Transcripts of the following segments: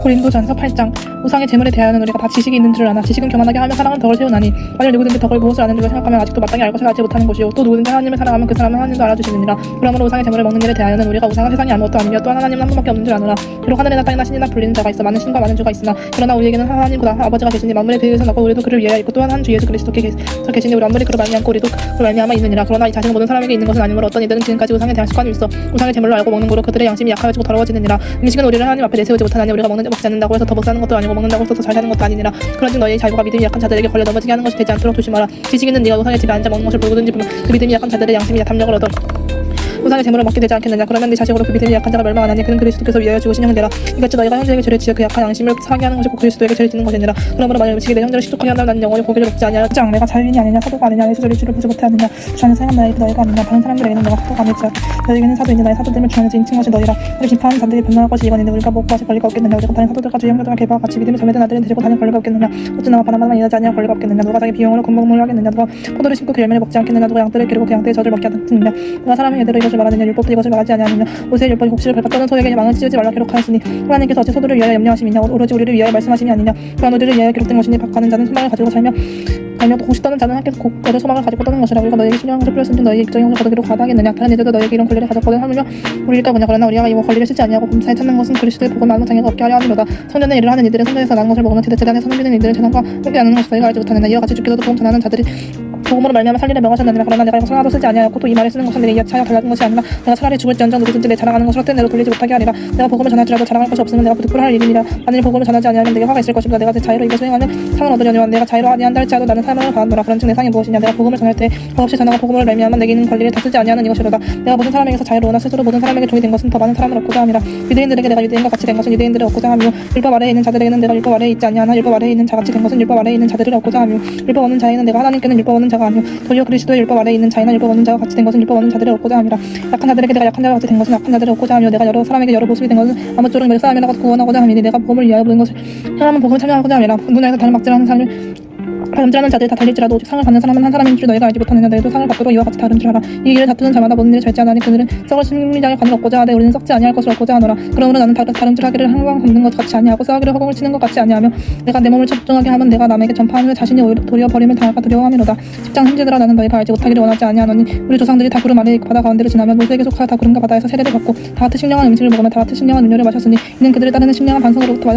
고린도전서 8장. 우상의 재물에 대하여는 우리가 다 지식이 있는 줄 아나 지식은 교만하게 하며 사랑은 덕을 세우나니 만일 누구든지 덕을 무엇을 아는 줄을 생각하면 아직도 마땅히 알 것을 알지 못하는 것이요 또 누구든지 하나님을 사랑하면 그 사람은 하나님도 알아주시느니라. 그러므로 우상의 재물을 먹는 일에 대하여는 우리가 우상은 세상이 아무것도 아니며 또한 하나님은 한 분밖에 없는 줄 아노라. 비록 하늘이나 땅이나 신이나 불리는 자가 있어 많은 신과 많은 주가 있으나 그러나 우리에게는 하나님보다 아버지가 계시니 만물의 비유에서 나고 우리도 그를 위하여 있고 또한 한 주 예수 그리스도께서 계시니 우리 만물이 그로 말미암고 우리도 그로 말미암아 있느니라. 그러나 이 자식은 모든 사람에게 있는 것은 아니므로 어떤 이들은 지금까지 우상에 대한 습관이 있어 우상의 재물로 알고 먹는 거로 그들의 양심이 약하여지고 더러워지느니라. 음식은 우리를 하나님 앞에 내세우지 못하나니 우리가 먹지 않는다고 해서 더 먹사는 것도 아니고 먹는다고 해서 더 잘 사는 것도 아니니라. 그런즉 너희의 자유가 믿음이 약한 자들에게 걸려 넘어지게 하는 것이 되지 않도록 조심하라. 지식 있는 네가 우상의 집에 앉아 먹는 것을 보고든지 보면 그 믿음이 약한 자들의 양심이 담력을 얻어 우상의 재물을 먹게 되지 않겠느냐. 그러면 네 자식으로 그 믿음이 약한 자가 멸망하나니 그는 그리스도께서 위하여 주고 신령을 내라. 이같이 너희가 형제에게 죄를 지어 그 약한 양심을 상하게 하는 것이고 그리스도에게 죄를 짓는 것이니라. 그러므로 만일 음식이 내 형제를 식족하게 한다면 나는 영원히 고기를 먹지 아니하라. 내가 자유인이 아니냐 사도가 아니냐 예수 저리 주를 보지 못하느냐 주 안에 사용한 나에게 너희가 아니냐 다른 사람들에게는 너가 사도가 아닐지라. 너희에게는 사도이니 나의 사도됨을 주 안에서 인칭한 것이 너희라. 우리 비판하는 자들이 변명할 것이 이거니는 우리가 먹고 마실 권리가 없겠느냐. 우리가 다른 사도들과 주의 형제들과 개바와 같이 믿음이 점유된 아들을 데리고 다닐 권리가 없겠느냐. 어찌 나와 바나바만 일하지 아니할 권리가 없겠느냐. 누가 자기 비용으로 군복무를 하겠느냐. 누가 포도를 심고 그 열매를 먹지 않겠느냐. 누가 양떼를 기르고 그 양떼의 젖을 먹게 하겠느냐. 누가 사람의 예대로 이것을 말하느냐. 율법도 이것을 말하지 아니하느냐. 모세의 율법이 곡식을 밟았다는 소에게 망을 씌우지 말라 기록하였으니 하나님께서 어찌 소들을 위하여 염려하심이냐. 오로지 우리를 위하여 말씀하심이 아니냐. 또한 우리를 위하여 기록된 것이니 박하는 자는 소망을 가지고 살며 곡식 떠는 자는 함께 얻을 소망을 가지고 떠는 것이라. 우리가 너에게 신령한 것을 뿌렸으니 너희 입적인 것을 거두기로 과다하겠느냐. 다른 이들도 너에게 이런 권리를 가졌거든 하물며 우리일까 보냐. 그러나 우리가 이 권리를 쓰지 아니하고 범사에 찾는 것은 그리스도의 복음 아무 장애가 없게 하려 함이로다. 성전의 일을 하는 이들은 성전에서 난 것을 먹으면 제단에서 섬기는 이들은 재단과 함께 하는 것을 너희가 알지 못하느냐. 이와 같이 주께서도 복음 전하는 자들이 복음으로 말미암아 살리려 명하셨느니라. 그러나 내가 이것을 하나도 쓰지 아니하였고 또 이 말을 쓰는 것은 내게 이하여 달라진 것이 아니라 내가 차라리 죽을지언정 누구든지 내 자랑하는 것을 헛된 대로 돌리지 못하게 하리라. 내가 복음을 전할지라도 자랑할 것이 없으면 내가 부득불할 일이니라. 만일 복음을 전하지 아니하면 내게 화가 있을 것입니다. 내가 내 자유로 이것을 행하면 상을 얻으려니와 내가 자유로 아니한다 할지라도 나는 사명을 받았노라. 그런즉 내 상이 무엇이냐. 내가 복음을 전할 때 헛없이 전하고 복음을 말미암아 내게 있는 권리를 다 쓰지 아니하는 이것이로다. 내가 모든 사람에게서 자유로우나 스스로 모든 사람에게 종이 된 것은 더 많은 사람을 얻고자 함이라. 유대인들에게 내가 유대인과 같이 된 것은 유대인들을 얻고자 하며 율법 아래에 있는 자들에게는 내가 율법 아래에 있지 아니하나 율법 아래에 있는 자같이 된 것은 율법 아래에 있는 자들을 얻고자 하며 율법 얻는 자에는 내가 하나님께는 율법 얻는 자가 아니요 도리어 그리스도의 율법 아래에 있는 자이나 율법 얻는 자가 같이 된 것은 율법 얻는 자들을 얻고자 함이라. 약한 자들에게 내가 약한 자가 같이 된 것은 약한 자들을 얻고자 하며 내가 여러 사람에게 여러 모습이 된 것은 아무쪼록 몇 사람이라고 구원하고자 함이니 내가 복음을 위하여 모든 것을 행하면 복음을 참여하고자 함이라. 문화에서 다른 막질하는 삶을 다름질하는 자들이 다 달릴지라도 오직 상을 받는 사람은 한 사람인 줄 너희가 알지 못하느냐. 너희도 상을 받도록 이와 같이 다른 줄 알아. 이 일을 다투는 자마다 모든 일을 절제하나니 그들은 썩을 심리장의 관을 얻고자 하되 우리는 썩지 아니할 것을 얻고자 하노라. 그러므로 나는 다름질 하기를 항상 걷는 것 같이 아니하고 싸우기를 허공을 치는 것 같이 아니하며 내가 내 몸을 적종하게 하면 내가 남에게 전파한 후에 자신이 도리어 버림을 당할까 두려워함이로다. 10장 형제들아 나는 너희가 알지 못하기를 원하지 아니하노니 우리 조상들이 다 구름 아래 바다 가운데를 지나며 모세에게 속하여 다 구름과 바다에서 세례를 받고 다 같이 신령한 음식을 먹으며 다 같이 신령한 음료를 마셨으니 이는 그들을 따르는 신령한 반성으로부터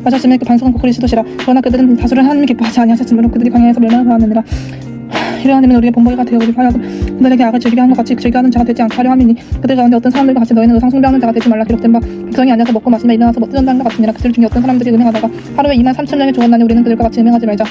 마셨음에 그 반성은 곧 그리스도시라. 그러나 그들은 다수를 하나님이 기뻐하지 아니하셨으므로 그들이 광야에서 멸망을 받았느니라. 이러한 일은 우리의 본보기가 되어 우리 하여금 그들에게 악을 즐기게 한 것 같이 즐겨하는 자가 되지 않게 하려 함이니 그들 가운데 어떤 사람들과 같이 너희는 의상 숭배하는 자가 되지 말라. 기록된 바 백성이 앉아서 먹고 마시며 일어나서 뜨전다는 것 같으니라. 그들 중에 어떤 사람들이 음행하다가 하루에 23,000명이 죽었나니 우리는 그들과 같이 음행하지 말자.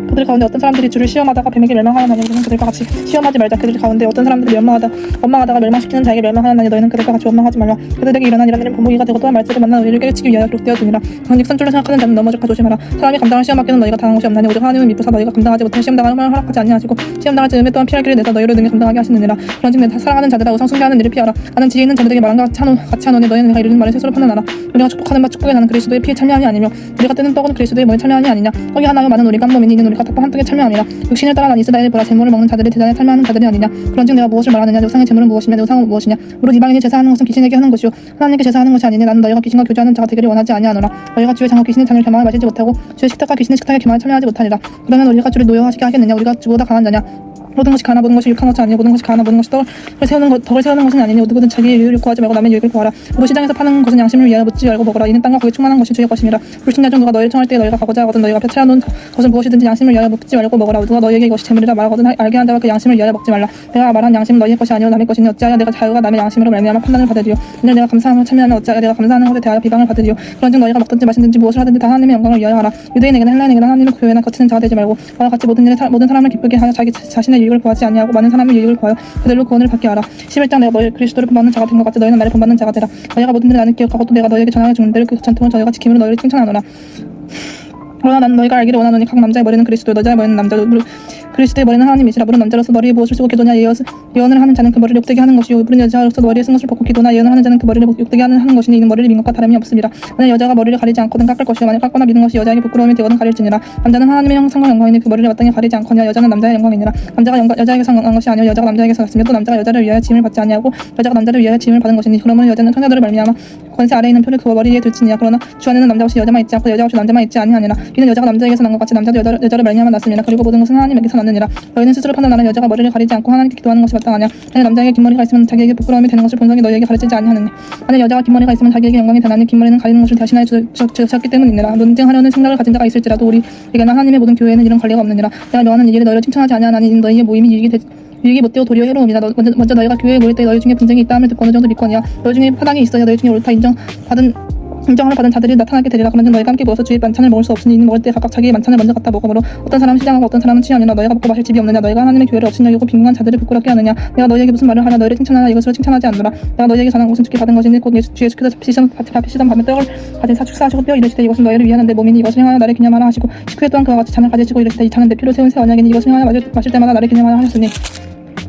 그들 가운데 어떤 사람들이 주를 시험하다가 뱀에게 멸망하였나니 우리는 그들과 같이 시험하지 말자. 그들 가운데 어떤 사람들이 원망하다가 멸망시키는 자에게 멸망하였나니 너희는 그들과 같이 원망하지 말라. 그들에게 일어난 이런 일은 본보기가 되고 또한 말세를 만난 우리를 깨우치기 위하여 기록되어지니라. 그러니 선줄로 생각하는 자는 넘어질까 조심하라. 사람이 감당할 시험 밖에는 너희가 당한 것이 없나니 오직 하나님은 미쁘사 너희가 감당하지 못할 시험 당할 힘을 허락하지 아니하시고 시험 당할 즈음에 또한 피할 길을 내서 너희를 능히 감당하게 하시느니라. 그런즉 내 사랑하는 자들아 의상 숭배하는 일을 피하라. 나는 지혜 있는 자들에게 말한 것 같이 하노니 너희는 내가 이르는 말을 스스로 판단하라. 우리가 축복하는 바 축복에 나는 그리스도의 피에 참여함이 아니며 우리가 뜨는 떡은 그리스도의 몸에 참여함이 아니냐. 떡이 하나요 많은 우리가 한 몸이니 이는 우리가 떡과 한 떡에 참여함이라. 육신을 따라 난 이스라엘을 보라. 재물을 먹는 자들이 대단히 참여하는 자들이 아니냐. 그런즉 내가 무엇을 말하느냐. 우상의 재물은 무엇이며 내 우상은 무엇이냐. 오로지 이방인이 제사하는 것은 귀신에게 하는 것이요 하나님께 제사하는 것이 아니니 나는 너희가 귀신과 교제하는 자가 되기를 원하지 아니하노라. 너희가 주의 장과 귀신의 잔을 겸하여 마시지 못하고 주의 식탁과 귀신의 식탁에 겸하여 참여하지 못하리라. 그러면 우리가 주를 노여하시게 하겠느냐. 우리가 주보다 강한 자냐. 모든 것이 가나 모든 것이 육한 것이 아니요 모든 것이 가나 모든 것이 덕을 세우는 것은 아니니 누구든 자기의 유익을 구하지 말고 남의 유익을 구하라. 그리고 시장에서 파는 것은 양심을 위하여 묻지 말고 먹어라. 이는 땅과 거기 충만한 것이 주의 것임이라. 불신자 중 누가 너희를 청할 때 너희가 가고자 하거든 너희가 펴 놓은 것은 무엇이든지 양심을 위하여 묻지 말고 먹어라. 누가 너희에게 이것이 재물이라 말하거든 알게 한 자가 그 양심을 위하여 먹지 말라. 내가 말한 양심은 너희의 것이 아니요 남의 것이니 어찌하여 내가 자유가 남의 양심으로 말미암아 판단을 받으리요. 이는 내가 감사함을 참여하면 어찌하여 내가 감사하는 것에 대하여 비방을 받으리요. 그런즉 너희가 먹든지 마시든지 무엇을 하든지 다 하나님의 영광을 위하여 하라. 유대인에게나 헬라인에게나 하나님을 교회나 거치는 자가 되지 말고 나와 같이 모든 사람을 기쁘게 하여 자기 자신의 유익을 구하지 아니하고 많은 사람의 유익을 구하여 그들로 구원을 받게 하라. 11장 내가 너희 그리스도를 본받는 자가 된 것 같이 너희는 나를 본받는 자가 되라. 너희가 모든 일을 나는 기억하고 또 내가 너희에게 전하여 주는 대로 그 전통을 저희가 지킴으로 너희를 칭찬하노라. 그러나 나는 너희가 알기를 원하노니 각 남자의 머리는 그리스도 여자의 머리는 남자도 그리스도의 머리는 하나님이시라. 물은 남자로서 머리에 무엇을 쓰고 기도냐 예언을 하는 자는 그 머리를 욕되게 하는 것이요 물은 여자로서 머리에 쓴 것을 벗고 기도나 예언을 하는 자는 그 머리를 욕되게 하는 것이니 이는 머리를 민 것과 다름이 없습니다. 만약 여자가 머리를 가리지 않거든 깎을 것이요 만약 깎거나 미는 것이 여자에게 부끄러움이 되거든 가릴지니라. 남자는 하나님의 형상과 영광이니 그 머리를 마땅히 가리지 않거냐. 여자는 남자의 영광이니라. 남자가 여자에게 상한 것이 아니요 여자가 남자에게서 났으며 또 남자가 여자를 위하여 짐을 받지 아니하고 여자가 남자를 위하여 짐을 받은 것이니 그러므로 여자는 청자들을 말미암아 권세 아래에 있는 표를 그와 머리 위에 둘지니라. 그러나 주 안에는 남자 없이 여자만 있지 않고 여자 없이 남자만 있지 아니하니라. 이는 여자가 남자에게서 난 것 같이 남자도 여자를 말미암아 났습니다. 그리고 모든 것은 하나님에게서 났느니라. 너희는 스스로 판단하라. 여자가 머리를 가리지 않고 하나님께 기도하는 것이 마땅하냐. 만약 남자에게 긴 머리가 있으면 자기에게 부끄러움이 되는 것을 본성이 너희에게 가르치지 아니하느냐. 만약 여자가 긴 머리가 있으면 자기에게 영광이 되나니 긴 머리는 가리는 것을 대신하여 주셨기 때문이니라. 논쟁하려는 생각을 가진 자가 있을지라도 우리에게나 하나님의 모든 교회에는 이런 관리가 없느니라. 내가 명하는 이 일에 너희를 칭찬하지 아니하나니 너희의 모임이 유익이 못되고 도리어 해로움이다. 먼저 너희가 교회에 모일 때 너희 중에 분쟁이 있다 함을 듣고 어느 정도 믿거니와 너희 중에 파당이 있어야 너희 중에 옳다 인정을 받은 자들이 나타나게 되리라. 그런즉 너희가 함께 모여서 주의 만찬을 먹을 수 없으니 이는 먹을 때 각각 자기의 만찬을 먼저 갖다 먹으므로 어떤 사람은 시장하고 어떤 사람은 취하느냐. 너희가 먹고 마실 집이 없느냐. 너희가 하나님의 교회를 없인 여기고 빈궁한 자들을 부끄럽게 하느냐. 내가 너희에게 무슨 말을 하냐. 너희를 칭찬하나 이것으로 칭찬하지 않노라. 내가 너희에게 전한 것은 주께 받은 것이니 곧 주 예수께서 잡히시던 밤에 떡을 가진 축사하시고 뼈 이르시되 이것은 너희를 위하는 내 몸이니 이것을 향하여 나를 기념하라 하시고 식후에 또한 그와 같이 잔을 가지시고 이르시되 이 잔은 내 피로 세운 새 언약이니 이것을 향하여 마실 때마다 나를 기념하라 하셨으니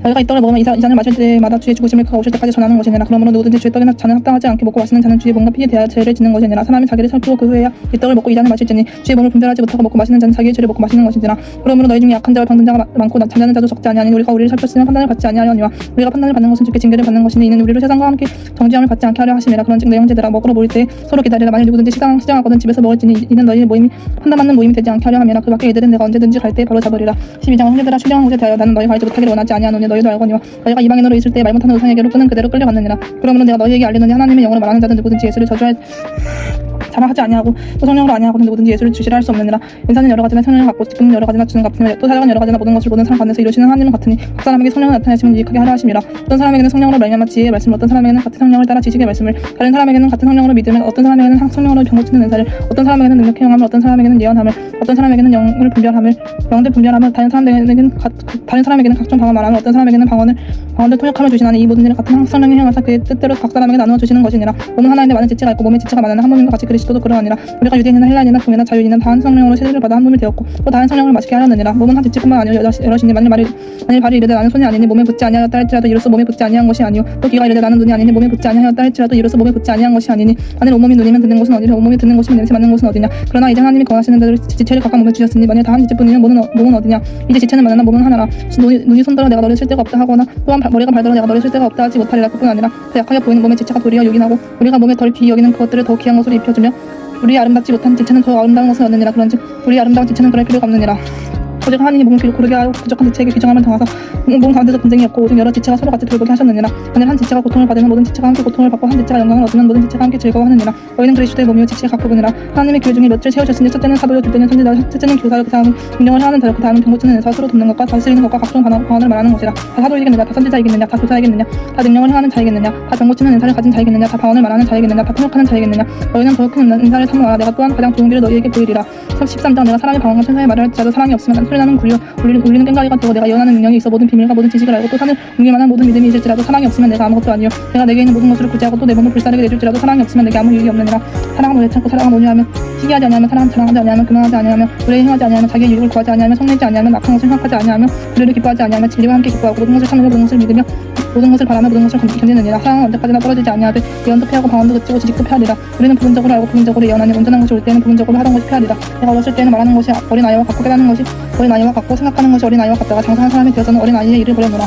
너희가 이 떡을 먹으면 이 잔을 마실 때마다 주의 죽으심을 그가 오실 때까지 전하는 것이니라. 그러므로 누구든지 주의 떡이나 잔을 합당하지 않게 먹고 마시는 자는 주의 몸과 피에 대하여 죄를 짓는 것이니라. 사람이 자기를 살피고 그 후에야 이 떡을 먹고 이 잔을 마실지니 주의 몸을 분별하지 못하고 먹고 마시는 자는 자기의 죄를 먹고 마시는 것이니라. 그러므로 너희 중에 약한 자와 병든 자가 많고 잠자는 자도 적지 아니하니 우리가 우리를 살폈으면 판단을 받지 아니하려니와 우리가 판단을 받는 것은 주께 징계를 받는 것이니 이는 우리를 세상과 함께 정죄함을 받지 않게 하려 하심이라. 그런즉 내 형제들아 먹으러 모일 때 서로 기다리라. 만일 누구든지 시장하거든 집에서 먹을지니 이는 너희의 모임이 판단받는 모임이 되지 않게 하려 함이라. 그 밖에 이들은 내가 언제든지 갈 때 바로 잡으리라. 12장 형제들아 신령한 곳에 대하여 나는 너희가 알지 못하기를 원하지 아니하노니 너희도 알거니와 너희가 이방인으로 있을 때 말 못하는 우상에게로 끄는 그대로 끌려갔느니라. 그러므로 내가 너희에게 알리노니 하나님의 영으로 말하는 자는 누구든지 예수를 자랑하지 아니하고 또 성령으로 아니하고는 누구든지 예수를 주시라 할 수 없느니라. 인사는 여러 가지나 성령을 갖고 기쁨은 여러 가지나 주는 값이며 또 사랑은 여러 가지나 모든 것을 모든 사람 가운데서 이루시는 하나님은 같으니 각 사람에게 성령을 나타내시면 유익하게 하려 하심이라. 어떤 사람에게는 성령으로 말미암아 지혜의 말씀을 어떤 사람에게는 같은 성령을 따라 지식의 말씀을 다른 사람에게는 같은 성령으로 믿음을 어떤 사람에게는 성령으로 병고치는 은사를 어떤 사람에게는 능력의 영함을 어떤 사람에게는 예언함을 어떤 사람에게는 영들 분별함을 다른 사람에게는 각종 방언 말함을 어떤 사람에게는 방언들 통역함을 주시나니 이 모든 일을 같은 성령이 행하사 그의 뜻대로 각 사람에게 나누어 주시는 것이니라. 몸은 하나인데 많은 지체가 있고 몸에 지체가 많으나 한 몸인과 같이 그리스도도 그러하니라. 우리가 유대인이나 헬라인이나 종이나 자유인이나 다 한 성령으로 세례를 받아 한 몸이 되었고 또 다 한 성령을 마시게 하려느니라. 몸은 한 지체뿐만 아니요 여럿이니 만일 발이 이르되 나는 손이 아니니 몸에 붙지 아니하였다 할지라도 이로써 몸에 붙지 아니한 것이 아니요 또 귀가 이르되 나는 눈이 아니니 몸에 붙지 아니하였다 할지라도 이로써 몸에 붙지 아니한 것이 아니니 만일 온몸이 눈이면 듣는 곳은 어디냐 온몸이 듣는 곳이면 냄새 맡는 곳은 어디냐. 그러나 이제 하나님이 권하시는 대로 지체를 각각 몸에 주셨으니 만일 다 한 지체뿐이면 몸은 어디냐. 이제 지체는 많으나 몸은 하나라. 눈이 손더러 내가 너를 쓸 데가 없다 하거나 또한 머리가 발더러 내가 너를 쓸 데가 없다 하지 못하리라. 그뿐 아니라 더 약하게 보이는 몸의 지체가 도리어 요긴하고 우리가 몸에 덜 귀히 여기는 그것들을 더 귀한 것으로 입혀주며 우리 아름답지 못한 지체는 더 아름다운 것을 얻느니라. 그런즉 우리 아름다운 지체는 그럴 필요가 없느니라. 오직 하나님이 몸을 고르게 하여 부족한 지체에게 규정함을 당하사 몸 가운데서 분쟁이 없고 오직 여러 지체가 서로 같이 돌보게 하셨느니라. 만일 한 지체가 고통을 받으면 모든 지체가 함께 고통을 받고 한 지체가 영광을 얻으면 모든 지체가 함께 즐거워하느니라. 너희는 그리스도의 몸이요 지체의 각 부분이라. 하나님의 교회 중에 몇을 세우셨으니 첫째는 사도요 둘째는 선지자요 셋째는 교사요 그 다음은 명령을 하는 자요 그 다음은 병고치는 은사요 서로 돕는 것과 다스리는 것과 각종 방언을 말하는 것이라. 다 사도이겠느냐 다 선지자이겠느냐 다 교사이겠느냐 다 능령을 행하는 자이겠느냐 다 병고치는 은사를 가진 자이겠느냐 다 방언을 말하는 자이겠느냐 다 통역하는 자이겠느냐. 너희는 더 큰 은사를 사모하라. 내가 또한 가장 좋은 길을 너희에게 보이리라. 13장 내가 사람의 방언과 천사의 말을 할지라도 사랑이 없으면 소리나는 굴려 울리는 꽹과리가 되고 내가 예언하는 능력이 있어 모든 비밀과 모든 지식을 알고 또 산을 옮길 만한 모든 믿음이 있을지라도 사랑이 없으면 내가 아무것도 아니요 내가 내게 있는 모든 것을 구제하고 또 내 몸을 불사르게 내줄지라도 사랑이 없으면 내게 아무 유익이 없느니라. 사랑은 오래 참고 사랑은 온유하며 시기하지 아니하며 사랑은 자랑하지 아니하며 교만하지 아니하며 의뢰에 행하지 아니하며 자기의 유익을 구하지 아니하며 성내지 아니하며 악한 것을 생각하지 아니하며 불의를 기뻐하지 아니하며 진리와 함께 기뻐하고 모든 것을 참으며 모든 것을 믿으며 모든 것을 바라며 모든 것을 견디느니라. 사랑은 언제까지나 떨어지지 아니하되 예언도 피하고 방언도 그치고 지식도 피하리라. 우리는 부분적으로 알고 부분적으로 예언하니 온전한 것이 올 때는 부분적으로 하던 것이 피하리라. 내가 어렸을 때는 말하는 것이 어린아이와 같고 깨닫는 것이 어린아이와 같고 생각하는 것이 어린아이와 같다가 장사한 사람이 되어서는 어린아이의 일을 버려노라.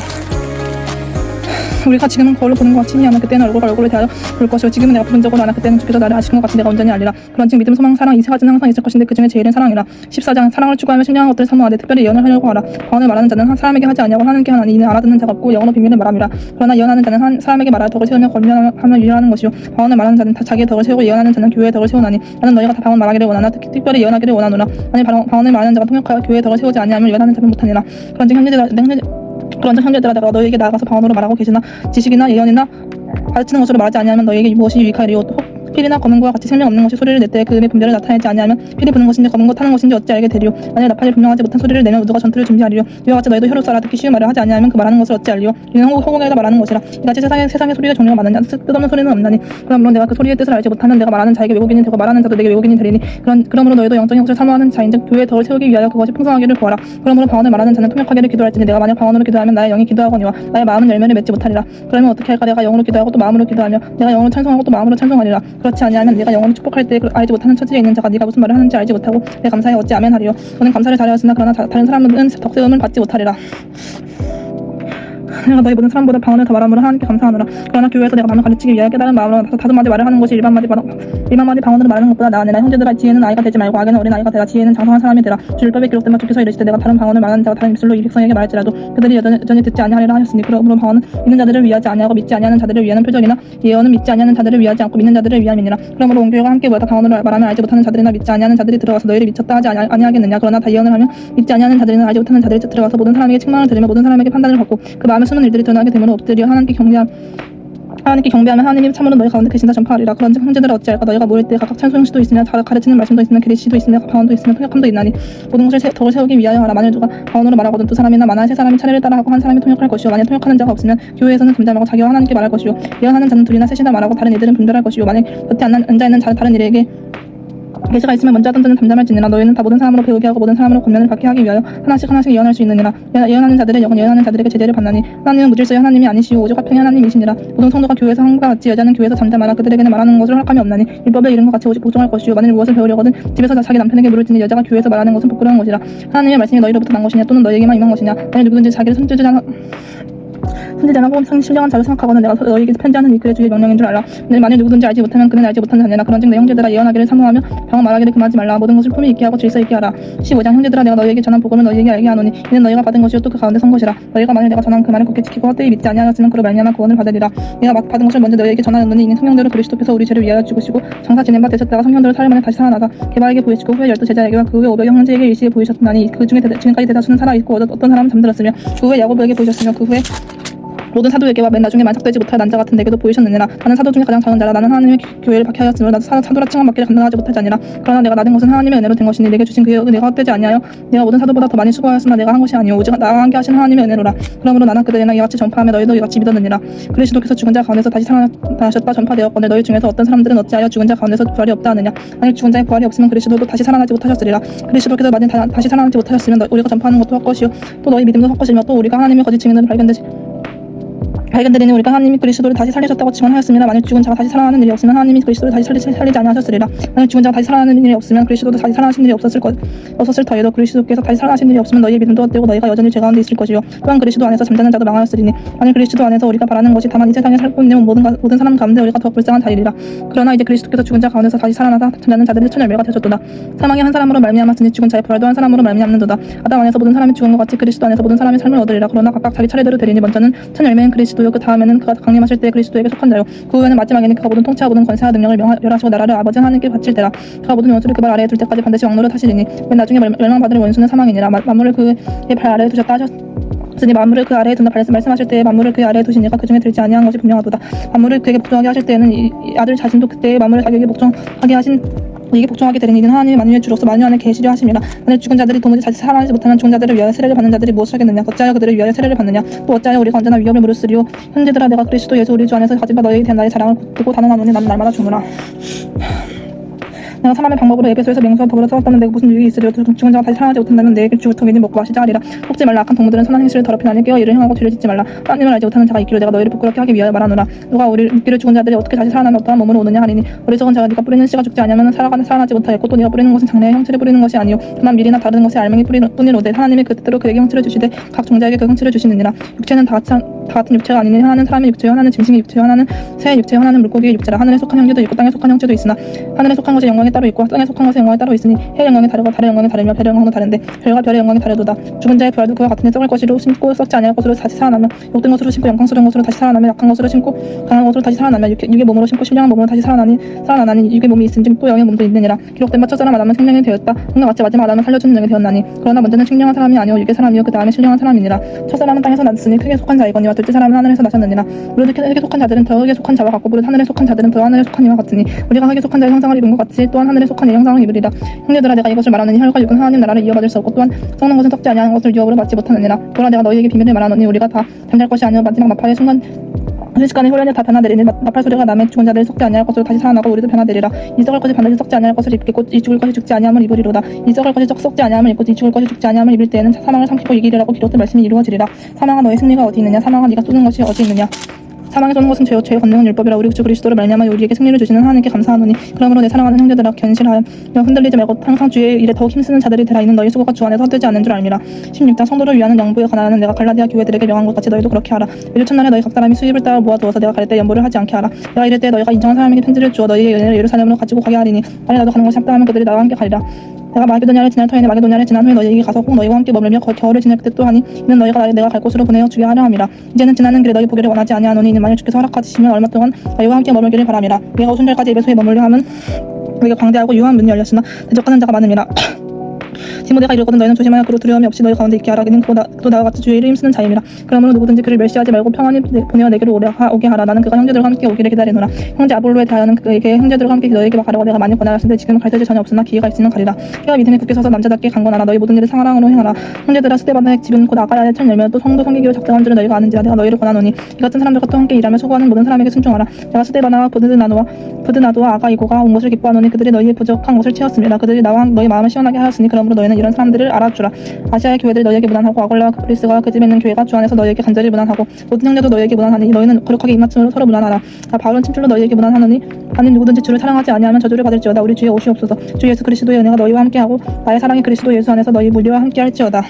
우리가 지금은 거울로 보는 것 같이 희미하면 그때는 얼굴과 얼굴을 대하여 볼 것이요 지금은 내가 부분적으로 아나 그때는 주께서 나를 아시는 것 같이 내가 온전히 알리라. 그런즉 믿음 소망 사랑 이 세 가지는 항상 있을 것인데 그 중에 제일은 사랑이라. 14장 사랑을 추구하며 신령한 것들을 사모하되 특별히 예언을 하려고 하라. 방언을 말하는 자는 한 사람에게 하지 아니하고 하나님께 하나니 이는 알아듣는 자가 없고 영어로 비밀을 말함이라. 그러나 예언하는 자는 한 사람에게 말하여 덕을 세우며 권면하며 유효하는 것이요 방언을 말하는 자는 다 자기의 덕을 세우고 예언하는 자는 교회의 덕을 세우나니 나는 너희가 다 방언 말하기를 원하나 특별히 예언하기를 원하노라. 만일 방언을 말하는 자가 통역하여 교회의 덕을 세우지 아니하면 예언하는 자는 못하니라. 그런즉 형제들아 내가 너희에게 나아가서 방언으로 말하고 계시나 지식이나 예언이나 가르치는 것으로 말하지 아니하면 너희에게 무엇이 유익하리요. 필이나 검은 거와 같이 생명 없는 것이 소리를 낼 때 그 음의 분별을 나타내지 아니하면 필이 부는 것인지 검은 거 타는 것인지 어찌 알게 되리요. 만일 나팔이 분명하지 못한 소리를 내면 우두가 전투를 준비하리요. 이와 같이 너희도 혀로써 알아듣기 쉬운 말을 하지 아니하면 그 말하는 것을 어찌 알리요. 이는 허공에서 말하는 것이라. 이같이 세상의 소리의 종류가 많으냐 뜻없는 소리는 없나니 그러므로 내가 그 소리의 뜻을 알지 못하면 내가 말하는 자에게 외국인이 되고 말하는 자도 내게 외국인이 되리니 그러므로 너희도 영적인 것을 사모하는 자인즉 교회의 덕을 세우기 위하여 그것이 풍성하기를 구하라. 그러므로 방언을 말하는 자는 통역하기를 기도할지니 내가 만약 방언으로 기도하면 나의 영이 기도하거니와 나의 마음은 열매를 맺지 못하리라. 그러면 어떻게 할까. 내가 영으로 기도하고 또 마음으로 기도하며 내가 영으로 찬송하고 또 마음으로 찬송하리라. 그렇지 아니하면 내가 영으로 축복할 때 알지 못하는 처지에 있는 자가 네가 무슨 말을 하는지 알지 못하고 내 감사에 어찌 아멘하리요. 너는 감사를 잘하였으나 그러나 다른 사람은 덕세움을 받지 못하리라. 내가 너희 모든 사람보다 방언을 더 말함으로 하나님께 감사하노라. 그러나 교회에서 내가 남을 가르치기 위하여 깨달은 마음으로 다섯 마디 말을 하는 것이 일반 마디 방언으로 말하는 것보다 나으니라. 형제들아, 지혜는 아이가 되지 말고 악에는 어린 아이가 되라. 지혜는 장성한 사람이 되라. 주 율법에 기록된 바 주께서 이르시되 내가 다른 방언을 말하는 자와 다른 입술로 이 백성에게 말할지라도 그들이 여전히 듣지 아니하리라 하셨으니, 그러므로 방언은 믿는 자들을 위하지 아니하고 믿지 아니하는 자들을 위하는 표적이나 예언은 믿지 아니하는 자들을 위하지 않고 믿는 자들을 위함이니라. 그러므로 온 교회가 함께 모여서 방언으로 말하면 알지 못하는 자들이나 믿지 아니하는 자들이 들어가서 너희를 미쳤다 하지 아니하겠느냐. 그러나 다 예언을 하면 믿지 아니하는 자들이나 알지 못하는 자들이 들어가서 모든 사람에게 책망을 들으며 모든 사람에게 판단을 받고 그 마음에 숨은 일들이 드러나게 되므로 엎드려 하나님께 경배하면 하나님이 참으로 너희 가운데 계신다 전파하리라. 그런즉 형제들아, 어찌할까? 너희가 모일 때 각각 찬송시도 있으며 가르치는 말씀도 있으며 계시도 있으며 방언도 있으며 통역함도 있나니 모든 것을 덕을 세우기 위하여 하라. 만일 누가 방언으로 말하거든 두 사람이나 많아 세 사람이 차례를 따라 하고 한 사람이 통역할 것이요, 만일 통역하는 자가 없으면 교회에서는 잠잠하고 자기와 하나님께 말할 것이요, 예언하는 자는 둘이나 셋이나 말하고 다른 이들은 분별할 것이요, 만일 곁에 앉아 있는 다른 이에게 계시가 있으면 먼저 하던 자는 잠잠할지니라. 너희는 다 모든 사람으로 배우게 하고 모든 사람으로 권면을 받게 하기 위하여 하나씩 예언할 수 있느니라. 예언하는 자들은 영원 예언하는 자들에게 제재를 받나니 하나님은 무질서의 하나님이 아니시오 오직 화평의 하나님이시니라. 모든 성도가 교회에서 한과 같이 여자는 교회에서 잠잠하라. 그들에게는 말하는 것을 허락함이 없나니 율법에 이른 것 같이 오직 복종할 것이요, 만일 무엇을 배우려거든 집에서 자기 남편에게 물을지니 여자가 교회에서 말하는 것은 부끄러운 것이라. 하나님의 말씀이 너희로부터 난 것이냐 또는 너희에게만 임한 것이냐. 만일 누구든지 자기를 선지자나 혹은 신령한 자를 생각하거나 내가 너희에게 편지하는 이 글의 주의 명령인 줄 알라. 만일 누구든지 알지 못하면 그는 알지 못한 자니라. 그런즉 내 형제들아, 예언하기를 사모하며 방언 말하기를 금하지 말라. 모든 것을 품위 있게 하고 질서 있게 하라. 15장 형제들아, 내가 너희에게 전한 복음을 너희에게 알게 하노니 이는 너희가 받은 것이요 또 그 가운데 선 것이라. 너희가 만일 내가 전한 그 말을 굳게 지키고 헛되이 믿지 아니하였으면 그로 말미암아 구원을 받으리라. 내가 받은 것을 먼저 너희에게 전하였노니 이는 성령대로 그리스도께서 우리 죄를 위하여 죽으시고 장사 지낸 바 되셨다가 성령대로 사흘 만에 다시 살아나사 개바에게 보이시고 후에 12제자에게와 그 후에 500 형제에게 일시에 보이셨나니 그 중에 지금까지 대다수는 살아있고 어떤 사람은 잠들었으며 그 후에 야고보에게 보이셨으며 그 후에 모든 사도에게와 맨 나중에 만삭되지 못할 난자 같은 내게도 보이셨느니라. 나는 사도 중에 가장 작은 자라. 나는 하나님의 교회를 박해하였으므로 나도 사도라 칭함받기를 감당하지 못하지 아니라. 그러나 내가 나된 것은 하나님의 은혜로 된 것이니 내게 주신 그의 은혜가 헛되지 아니하여 내가 모든 사도보다 더 많이 수고하였으나 내가 한 것이 아니오 오직 나와 함께 하신 하나님의 은혜로라. 그러므로 나는 그들이나 이같이 전파하며 너희도 이같이 믿었느니라. 그리스도께서 죽은 자 가운데서 다시 살아나셨다 전파되었거늘 너희 중에서 어떤 사람들은 어찌하여 죽은 자 가운데서 부활이 없다 하느냐. 만약 죽은 자의 부활이 없으면 그리스도도 다시 살아나지 못하셨으리라. 그리스도께서 만일 다시 살아나지 못하셨으면 우리가 전파하는 것도 헛것이요 또 너희 믿음도 헛것이며 또 우리가 하나님의 거짓 증인으로 발견되리니 우리가 하나님이 그리스도를 다시 살리셨다고 증언하였습니다. 만일 죽은 자가 다시 살아나는 일이 없으면 하나님이 그리스도를 다시 살리지 아니하셨으리라. 만일 죽은 자가 다시 살아나는 일이 없으면 그리스도도 다시 살아나신 일이 없었을 터이도 그리스도께서 다시 살아나신 일이 없으면 너희의 믿음도 헛되고 너희가 여전히 죄 가운데 있을 것이요 또한 그리스도 안에서 잠자는 자도 망하였으리니 만일 그리스도 안에서 우리가 바라는 것이 다만 이 세상에 살고 있는 모든 사람 가운데 우리가 더 불쌍한 자이리라. 그러나 이제 그리스도께서 죽은 자 가운데서 다시 살아나사 잠자는 자들이 천열매가 되셨도다. 사망이 한 사람으로 말미암았으니 죽은 자의 부활도 한 사람으로 말미암는도다. 아담 안에서 모든 사람이 죽은 것 같이 그리스도 안에서 모든 사람이 삶을 얻으리라. 그러나 각각 자기 차례대로 되리니 먼저는 천열매는 그리스도요 그 다음에는 그가 강림하실 때 그리스도에게 속한 자요 그 후에는 마지막에는 그가 모든 통치와 모든 권세와 능력을 멸하시고 나라를 아버지 하나님께 바칠 때라. 그가 모든 원수를 그 발 아래에 둘 때까지 반드시 왕노릇 하시리니 맨 나중에 멸망받을 원수는 사망이니라. 만물을 그의 발 아래에 두셨다 하셨으니 만물을 그 아래에 둔다 말씀하실 때에 만물을 그 아래에 두시니까 그 중에 들지 아니한 것이 분명하도다. 만물을 그에게 복종하게 하실 때에는 이 아들 자신도 그때의 만물을 자기에게 복종하게 하신 이게 복종하게 되는 이는 하나님의 만유의 주로서 만유 안에 계시려 하심이라. 만일 죽은 자들이 도무지 다시 살아나지 못하면 죽은 자들을 위하여 세례를 받는 자들이 무엇을 하겠느냐. 어찌하여 그들을 위하여 세례를 받느냐. 또 어찌하여 우리가 언제나 위협을 무릅쓰리오. 현재들아, 내가 그리스도 예수 우리 주 안에서 가진 바 너희에 대한 나의 자랑을 두고 단언하노니 나는 날마다 죽노라. 내가 사람의 방법으로 에베소에서 맹수와 더불어 싸웠다면 내가 무슨 유익이 있으리요. 죽은 자가 다시 살아나지 못한다면 내게 죽을 터이니 먹고 마시자 하리라. 속지 말라. 악한 동무들은 선한 행실을 더럽히나니 깨어 이를 행하고 죄를 짓지 말라. 하나님을 알지 못하는 자가 있기로 내가 너희를 부끄럽게 하기 위하여 말하노라. 누가 우리를 믿기를 죽은 자들이 어떻게 다시 살아나면 어떠한 몸으로 오느냐 하리니 어리석은 자가 네가 뿌리는 씨가 죽지 아니하면 살아나지 못하였고 또 네가 뿌리는 것은 장래의 형체를 뿌리는 것이 아니요 다만 밀이나 다른 것의 알맹이 뿐이로되 하나님이 그 뜻대로 그에게 형체를 주시되 각 종자에게 그 형체를 주시느니라. 육체는 다 같은 육체가 아니니 하나는 사람의 육체요 하나는 짐승의 육체요 하나는 새의 육체요 하나는 물고기의 육체라. 하늘에 속한 형제도 있고 땅에 속한 형제도 있으나 하늘에 속한 것의 영광이 따로 있고 땅에 속한 것의 영광이 따로 있으니 해의 영광이 다르고 달의 영광이 다르며 별의 영광도 다른데 별과 별의 영광이 다르도다. 죽은 자의 부활도 그와 같으니 썩을 것으로 심고 썩지 아니할 것으로 다시 살아나며 욕된 것으로 심고 영광스러운 것으로 다시 살아나며 약한 것으로 심고 강한 것으로 다시 살아나며 육의 몸으로 심고 신령한 몸으로 다시 살아나니 육의 몸이 있은즉 또 영의 몸도 있느니라. 기록된 바 첫 사람 아담은 생명이 되었다. 그와 같이 마지막 아담은 살려주는 영이 되었나니 그러나 먼저는 신령한 사람이 아니오 육의 사람이요 그 다음에 신령한 사람이니라. 첫 사람은 땅에서 났으니 크게 속한 자이거니와 둘째 사람은 하늘에서 나셨느니라. 무릇 흙에 속한 자들은 더 흙에 속한 자와 같고 무릇 하늘에 속한 자들은 더 하늘에 속한 이와 같으니 우리가 흙에 속한 자의 형상을 입은 것 같이 또한 하늘에 속한 이의 형상을 입으리라. 형제들아, 내가 이것을 말하느니 혈과 육은 하나님 나라를 이어받을 수 없고 또한 썩는 것은 썩지 아니하는 것을 유업으로 받지 못하느니라. 그러나 내가 너희에게 비밀을 말하노니 우리가 다 잠잘 것이 아니오 마지막 마팔의 순식간에 후련히 다 변화되리니 마팔 소리가 남의 죽은 자들이 썩지 아니할 것으로 다시 살아나고 우리도 변화되리라. 이 썩을 것이 반드시 썩지 아니할 것을 입겠고 이 죽을 것이 죽지 아니함을 입으리로다. 이 썩을 것이 썩지 아니함을 입고 이 죽을 것이 죽지 아니함을 입을 때에는 사망을 삼키고 이기리라고 기록된 말씀이 이루어지리라. 사망아, 너의 승리가 어디 있느냐. 사망아, 네가 쏘는 것이 어디 있느냐. 사망에서 오는 것은 죄요 죄의 권능은 율법이라 우리 주 그리스도를 말미암아 우리에게 승리를 주시는 하나님께 감사하노니 그러므로 내 사랑하는 형제들아 견실하여 흔들리지 말고 항상 주의 일에 더욱 힘쓰는 자들이 되라. 이는 너희 수고가 주 안에서 헛되지 않는 줄 알미라. 16장 성도를 위하는 양보에 관하여는 내가 갈라디아 교회들에게 명한 것 같이 너희도 그렇게 하라. 일주 첫날에 너희 각 사람이 수입을 따라 모아두어서 내가 갈 때 연보를 하지 않게 하라. 내가 이를 때 너희가 인정한 사람에게 편지를 주어 너희의 은혜를 예루살렘으로 가지고 가게 하리니 만일 나도 가는 것이 합당하면 그들이 나와 함께 가리라. 내가 마게도냐를 지날 터이니 마게도냐를 지난 후에 너희에게 가서 꼭 너희와 함께 머물며 겨울을 지낼 듯도 하니 이는 너희가 나를 내가 갈 곳으로 보내어 주게 하려 함이라. 이제는 지나는 길에 너희 보기를 원하지 아니하노니 이는 만일 주께서 허락하시면 얼마 동안 너희와 함께 머물기를 바람이라. 내가 오순절까지 에베소에 머물려 함은 너희가 광대하고 유한 문이 열렸으나 대적하는 자가 많음이라. 디모데가 이르거든 너희는 조심하여 그로 두려움이 없이 너희 가운데 있게 하라. 그는 또 나와 같이 주의 일을 힘쓰는 자임이라. 그러므로 누구든지 그를 멸시하지 말고 평안히 보내어 내게로 오게 하라. 나는 그가 형제들과 함께 오기를 기다리노라. 형제 아볼로에 대하여는 그에게 형제들과 함께 너희에게 가려고 내가 많이 권하였는데 지금은 갈 뜻이 전혀 없으나 기회가 있으면 가리라. 그가 믿음에 굳게 서서 남자답게 강건하라. 너희 모든 일을 사랑으로 행하라. 형제들아 스데반의 집은 곧 아가야의 첫 열매 또 성도 섬기기로 작정한 줄을 너희가 아는지라. 내가 너희를 권하노니 이 같은 사람들과 또 함께 일하며 수고하는 모든 사람에게 순종하라. 내가 스데바나와 부드나도와 아가이고가 온 것을 기뻐하노니 그들이 너희의 부족한 것을 채웠습니다. 그들이 나와 너희 마음을 시원하게 하였으니 그러므로 너희는 이런 사람들을 알아주라. 아시아의 교회들이 너희에게 무난하고 아골라와 그리스가 그 집에 있는 교회가 주 안에서 너희에게 간절히 무난하고 모든 형제도 너희에게 무난하니 너희는 거룩하게 입맞춤으로 서로 무난하라. 바울은 침줄로 너희에게 무난하노니 아닌 누구든지 주를 사랑하지 아니하면 저주를 받을지어다. 우리 주의 오시옵소서. 주 예수 그리스도의 은혜가 너희와 함께하고 나의 사랑이 그리스도 예수 안에서 너희 모두와 함께할지어다.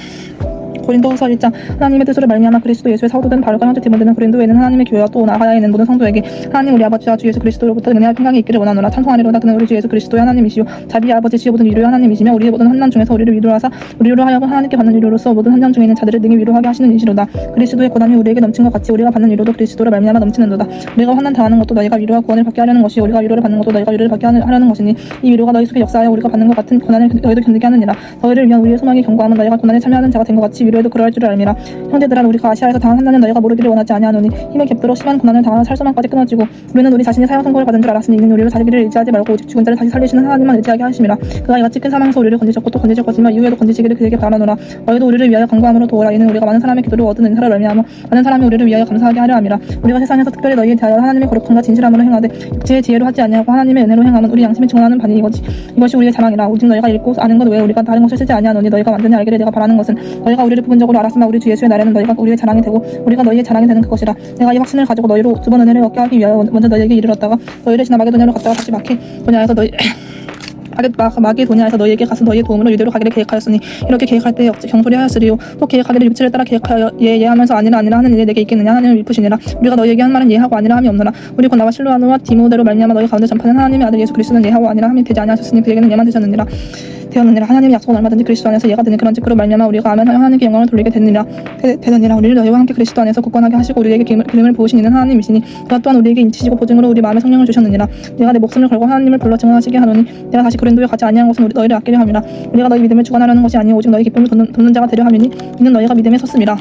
고린도후서 1장 하나님의 뜻으로 말미암아 그리스도 예수의 사도된 바울과 형제 디모데는 고린도에 있는 하나님의 교회와 또 아가야에 있는 모든 성도에게 하나님 우리 아버지와 주 예수 그리스도로부터 은혜와 평강이 있기를 원하노라. 찬송하리로다. 그는 우리 주 예수 그리스도의 하나님이시요 자비의 아버지시요 모든 위로의 하나님이시며 우리의 모든 환난 중에서 우리를 위로하사 우리로 하여금 하나님께 받는 위로로서 모든 환난 중에 있는 자들을 능히 위로하게 하시는 이시로다. 그리스도의 고난이 우리에게 넘친 것 같이 우리가 받는 위로도 그리스도로 말미암아 넘치는도다. 우리가 환난 당하는 것도 너희가 위로와 구원을 받게 하려는 것이요 우리가 위로를 받는 것도 너희가 위로를 받게 하려는 것이니 이 위로가 너희 속에 역사하여 우리가 받는 것 같은 고난을 너희도 견디게 하느니라. 너희를 위한 우리의 소망이 견고함은 너희가 고난에 참여하는 자가 된 것 같이 위로에도 그러할 줄을 알미라. 형제들아 우리가 아시아에서 당한 환난을 너희가 모르기를 원하지 아니하노니 힘에 겹도록 심한 고난을 당하는 살소만까지 끊어지고 우리는 우리 자신이 사형 선고를 받은 줄 알았으니 이는 우리로 자기를 의지하지 말고 오직 죽은 자를 다시 살리시는 하나님만 의지하게 하심이라. 그가 이같이 큰 사망에서 우리를 건지셨고 또 건지실 것이며 이후에도 건지시기를 그에게 바라노라. 너희도 우리를 위하여 간구함으로 도우라. 이는 우리가 많은 사람의 기도를 얻은 은사를 말미암아 많은 사람이 우리를 위하여 감사하게 하려 함이라. 우리가 세상에서 특별히 너희에 대하여 하나님의 거룩함과 진실함으로 행하되 육체의 지혜로 하지 아니하고 하나님의 은혜로 행함은 우리 양심이 증언하는 바니 이것이 우리의 자랑이라. 오직 너희가 읽고 아는 것 외에 우리가 다른 것을 쓰지 아니하노니 너희가 완전히 알기를 내가 바라는 것은 너희가 우리를 부분적으로 알았으나 우리 주 예수의 날에는 너희가 우리의 자랑이 되고 우리가 너희의 자랑이 되는 그것이라. 내가 이 확신을 가지고 너희로 두 번 은혜를 얻게 하기 위하여 먼저 너희에게 이르렀다가 너희를 지나 마게도냐로 갔다가 다시 마케도냐에서 너희에게 가서 너희의 도움으로 유대로 가기를 계획하였으니 이렇게 계획할 때에 경솔이하였으리요. 또 계획하기를 육체를 따라 계획하여 예하면서 아니라 하는 일이 내게 있겠느냐. 하나님을 위쁘시니라. 우리가 너희에게 한 말은 예하고 아니라 함이 없노라. 우리 곧 나와 실로아노와 디모데로 말미암아 너희 가운데 전파는 하나님의 아들 예수 그리스도는 예하고 아니라 함이 되지 아니하셨으니 그에게는 예만 되었느니라. 하나님의 약속은 얼마든지 그리스도 안에서 예가 되니 그런즉 그로 말미암아 우리가 아멘하여 하나님께 영광을 돌리게 되느니라. 우리를 너희와 함께 그리스도 안에서 굳건하게 하시고 우리에게 기름을 부으신 이는 하나님이시니 그가 또한 우리에게 인치시고 보증으로 우리 마음에 성령을 주셨느니라. 내가 내 목숨을 걸고 하나님을 불러 증언하시게 하노니 내가 다시 고린도에 가지 아니한 것은 너희를 아끼려 함이라. 우리가 너희 믿음을 주관하려는 것이 아니오 오직 너희 기쁨을 돕는 자가 되려 함이니 이는 너희가 믿음에 섰음이라.